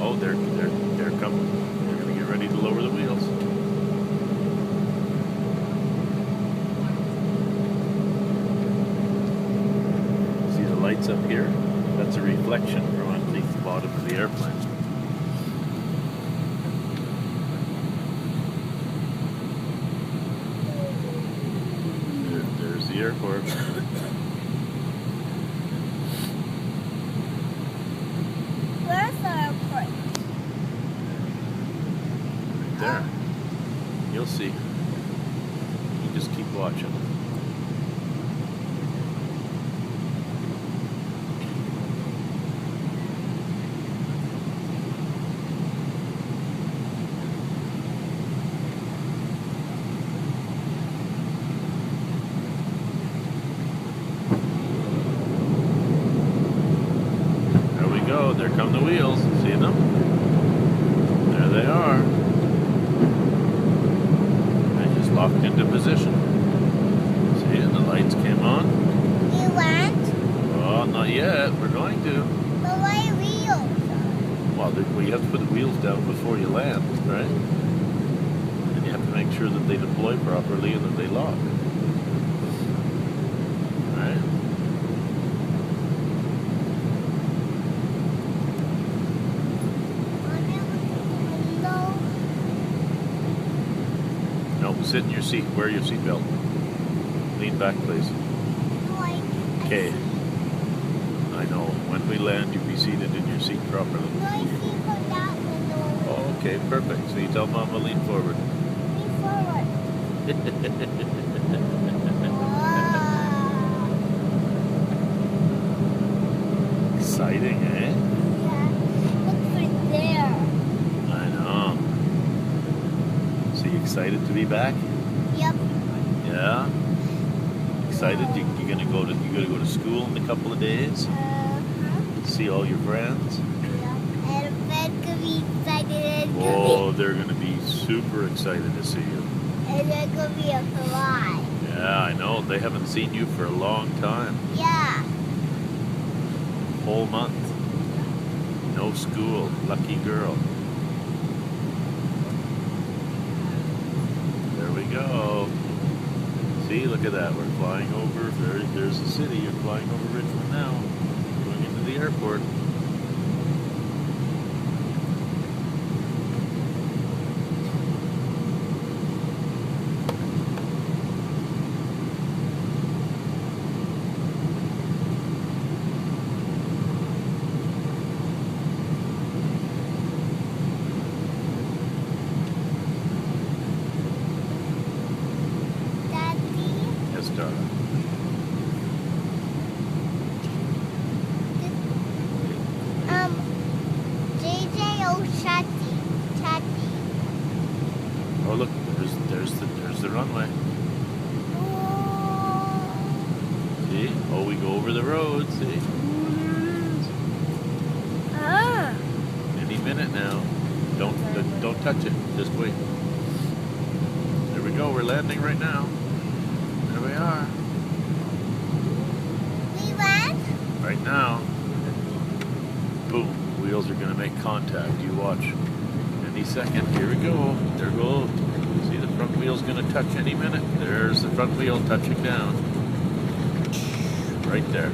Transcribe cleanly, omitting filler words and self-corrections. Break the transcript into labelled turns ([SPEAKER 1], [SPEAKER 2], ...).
[SPEAKER 1] Oh, they're coming. They're gonna get ready to lower the wheels. See the lights up here? That's a reflection from underneath the bottom of the airplane. There's the airport.
[SPEAKER 2] Where's the airport?
[SPEAKER 1] Right there. You'll see. You just keep watching. Go, there come the wheels. See them? There they are. They just locked into position. See, and the lights came on.
[SPEAKER 2] You went?
[SPEAKER 1] Well, not yet. We're going to.
[SPEAKER 2] But why wheels?
[SPEAKER 1] Well, you have to put the wheels down before you land, right? And you have to make sure that they deploy properly and that they lock. Right? No, sit in your seat. Wear your seatbelt. Lean back, please. Okay. I know. When we land, you be seated in your seat properly.
[SPEAKER 2] No, I see from that window.
[SPEAKER 1] Oh, okay, perfect. So you tell Mama lean forward.
[SPEAKER 2] Lean forward. Wow.
[SPEAKER 1] Exciting, eh?
[SPEAKER 2] Yeah. Look for there.
[SPEAKER 1] I know. So you excited to be back?
[SPEAKER 2] Yep.
[SPEAKER 1] Yeah. Excited? You gonna go to school in a couple of days? See all your friends?
[SPEAKER 2] Yeah. And Ben could be excited.
[SPEAKER 1] Oh, they're gonna be super excited to see you.
[SPEAKER 2] And they're gonna be a fly.
[SPEAKER 1] Yeah, I know. They haven't seen you for a long time.
[SPEAKER 2] Yeah.
[SPEAKER 1] Whole month. No school. Lucky girl. There we go. See, look at that. We're flying over. There's the city. You're flying over Richmond now. Going into the airport. Yes, darling. Oh, look, there's the runway. See? Oh, we go over the road, see?
[SPEAKER 2] Ah.
[SPEAKER 1] Any minute now. Don't touch it. Just wait. There we go. We're landing right now. There we are.
[SPEAKER 2] We went?
[SPEAKER 1] Right now. Boom. Wheels are going to make contact. You watch. Any second. Here we go. There go. See, the front wheel's going to touch any minute. There's the front wheel touching down. Right there.